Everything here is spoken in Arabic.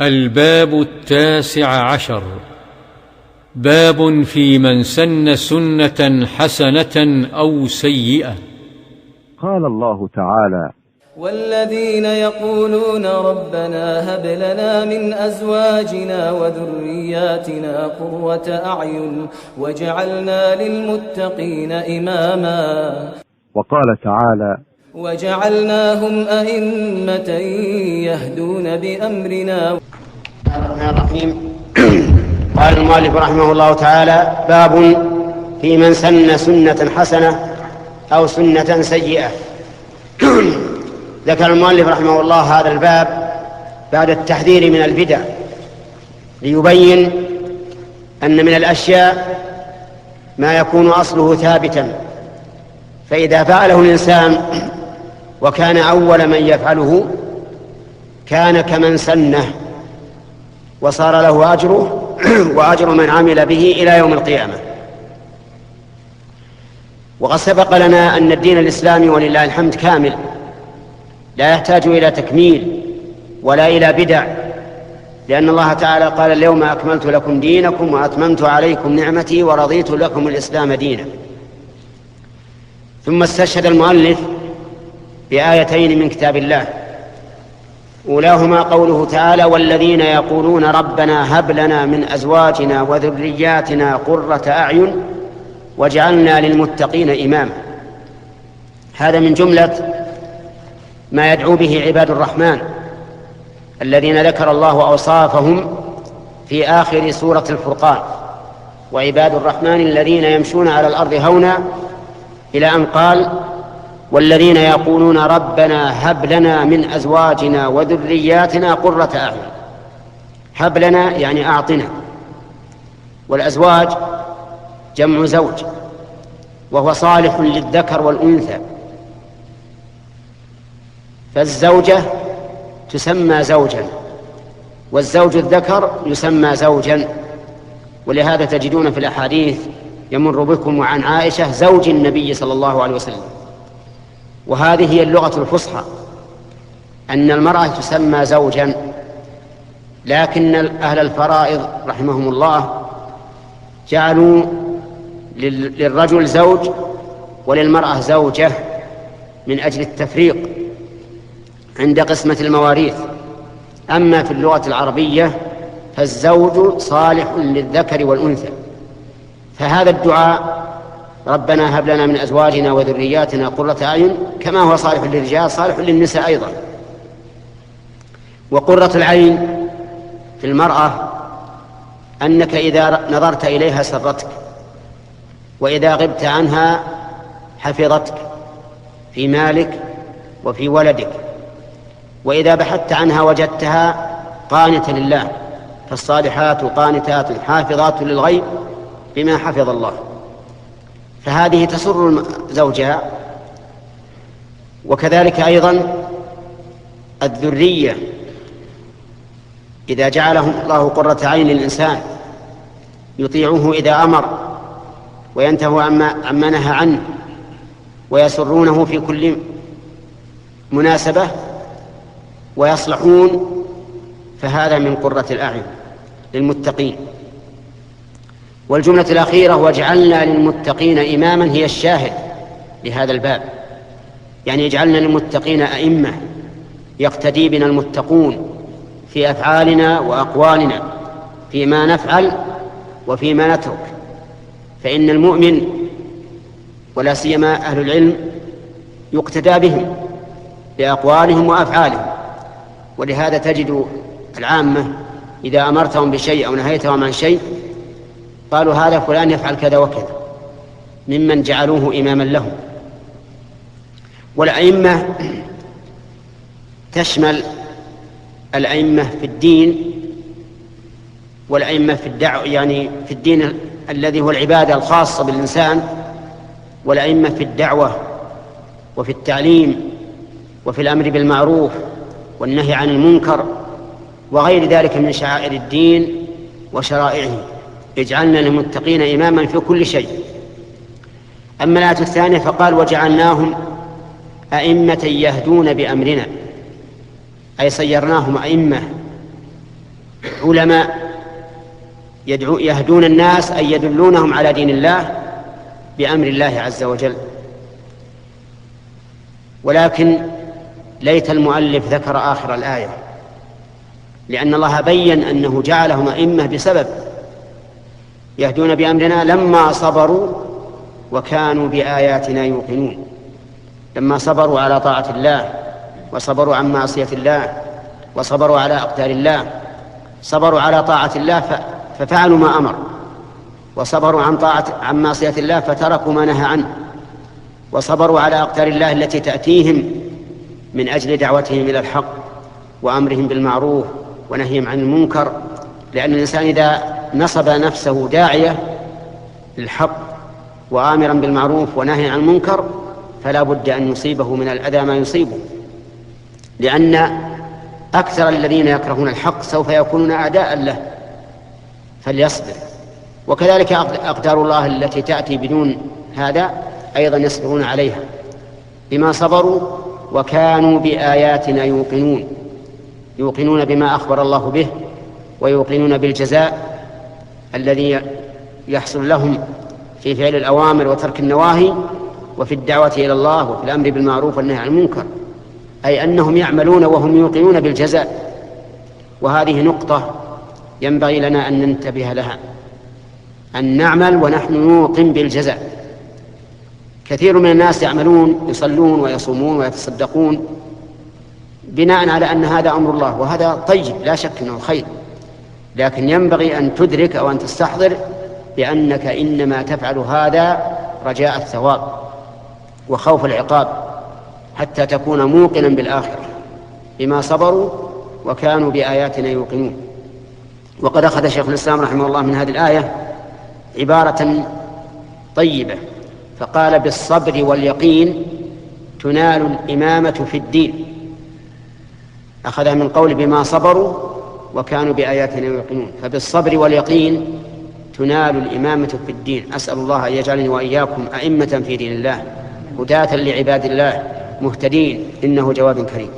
الباب 19. باب في من سن سنة حسنة أو سيئة. قال الله تعالى: والذين يقولون ربنا هب لنا من أزواجنا وذرياتنا قرة أعين واجعلنا للمتقين إماما. وقال تعالى: وجعلناهم أئمة يهدون بأمرنا. الرحمن الرحيم. قال المؤلف رحمه الله تعالى: باب في من سن سنة حسنة أو سنة سيئة. ذكر المؤلف رحمه الله هذا الباب بعد التحذير من البدع، ليبين أن من الأشياء ما يكون أصله ثابتا، فإذا فعله الإنسان وكان أول من يفعله كان كمن سنه وصار له أجره وأجر من عمل به إلى يوم القيامة. وقد سبق لنا أن الدين الإسلامي ولله الحمد كامل، لا يحتاج إلى تكميل ولا إلى بدع، لأن الله تعالى قال: اليوم أكملت لكم دينكم وأتممت عليكم نعمتي ورضيت لكم الإسلام دينا. ثم استشهد المؤلف بآيتين من كتاب الله، أولاهما قوله تعالى: والذين يقولون ربنا هب لنا من أزواجنا وذرياتنا قرة أعين واجعلنا للمتقين إماما. هذا من جملة ما يدعو به عباد الرحمن الذين ذكر الله أوصافهم في آخر سورة الفرقان: وعباد الرحمن الذين يمشون على الأرض هونا، إلى أن قال: والذين يقولون ربنا هب لنا من أزواجنا وذرياتنا قرة أعين. هب لنا يعني أعطنا، والأزواج جمع زوج، وهو صالح للذكر والأنثى، فالزوجة تسمى زوجا والزوج الذكر يسمى زوجا. ولهذا تجدون في الأحاديث: يمر بكم وعن عائشة زوج النبي صلى الله عليه وسلم. وهذه هي اللغة الفصحى، أن المرأة تسمى زوجا، لكن أهل الفرائض رحمهم الله جعلوا للرجل زوج وللمرأة زوجة من أجل التفريق عند قسمة المواريث. أما في اللغة العربية فالزوج صالح للذكر والأنثى. فهذا الدعاء ربنا هب لنا من أزواجنا وذرياتنا قرة أعين كما هو صالح للرجال صالح للنساء أيضا. وقرة العين في المرأة أنك إذا نظرت إليها سرتك، وإذا غبت عنها حفظتك في مالك وفي ولدك، وإذا بحثت عنها وجدتها قانتة لله، فالصالحات قانتات حافظات للغيب بما حفظ الله. فهذه تسر زوجها. وكذلك أيضا الذرية، إذا جعلهم الله قرة عين للإنسان يطيعوه إذا أمر وينتهوا عما نهى عنه ويسرونه في كل مناسبة ويصلحون، فهذا من قرة الأعين للمتقين. والجملة الأخيرة: واجعلنا للمتقين إماما، هي الشاهد لهذا الباب، يعني يجعلنا للمتقين أئمة يقتدي بنا المتقون في أفعالنا وأقوالنا، فيما نفعل وفيما نترك. فإن المؤمن ولا سيما أهل العلم يقتدى بهم بأقوالهم وأفعالهم. ولهذا تجد العامة إذا أمرتهم بشيء أو نهيتهم عن شيء قالوا هذا فلان يفعل كذا وكذا، ممن جعلوه إماما لهم. والأئمة تشمل الأئمة في الدين والأئمة في الدعوة، يعني في الدين الذي هو العبادة الخاصة بالإنسان، والأئمة في الدعوة وفي التعليم وفي الأمر بالمعروف والنهي عن المنكر وغير ذلك من شعائر الدين وشرائعه. اجعلنا للمتقين إماما في كل شيء. أما الآية الثانية فقال: وجعلناهم أئمة يهدون بأمرنا، أي صيرناهم أئمة علماء يهدون الناس أي يدلونهم على دين الله بأمر الله عز وجل. ولكن ليت المؤلف ذكر آخر الآية، لأن الله بين أنه جعلهم أئمة بسبب يهدون بأمرنا لما صبروا وكانوا بآياتنا يوقنون. لما صبروا على طاعة الله وصبروا عن معصية الله وصبروا على أقدار الله، صبروا على طاعة الله ففعلوا ما أمر، وصبروا عن معصية الله فتركوا ما نهى عنه، وصبروا على أقدار الله التي تأتيهم من أجل دعوتهم إلى الحق وأمرهم بالمعروف ونهيهم عن المنكر. لأن الإنسان إذا نصب نفسه داعية للحق وآمرا بالمعروف ونهيا عن المنكر فلا بد أن يصيبه من الأذى ما يصيبه، لأن أكثر الذين يكرهون الحق سوف يكونون أعداء له، فليصبر. وكذلك أقدار الله التي تأتي بدون هذا أيضا يصبرون عليها بما صبروا وكانوا بآياتنا يوقنون بما أخبر الله به، ويوقنون بالجزاء الذي يحصل لهم في فعل الأوامر وترك النواهي وفي الدعوة إلى الله وفي الأمر بالمعروف والنهي عن المنكر، أي أنهم يعملون وهم يوقنون بالجزاء. وهذه نقطة ينبغي لنا أن ننتبه لها، أن نعمل ونحن نوقن بالجزاء. كثير من الناس يعملون يصلون ويصومون ويتصدقون بناء على أن هذا أمر الله، وهذا طيب لا شك أنه خير، لكن ينبغي أن تدرك أو أن تستحضر بأنك إنما تفعل هذا رجاء الثواب وخوف العقاب، حتى تكون موقنا بالآخرة بما صبروا وكانوا بآياتنا يوقنون. وقد أخذ شيخ الإسلام رحمه الله من هذه الآية عبارة طيبة فقال: بالصبر واليقين تنال الإمامة في الدين. أخذها من قول بما صبروا وكانوا بآياتنا يوقنون، فبالصبر واليقين تنال الإمامة في الدين. أسأل الله أن يجعلني وإياكم أئمة في دين الله هداة لعباد الله مهتدين، إنه جواد كريم.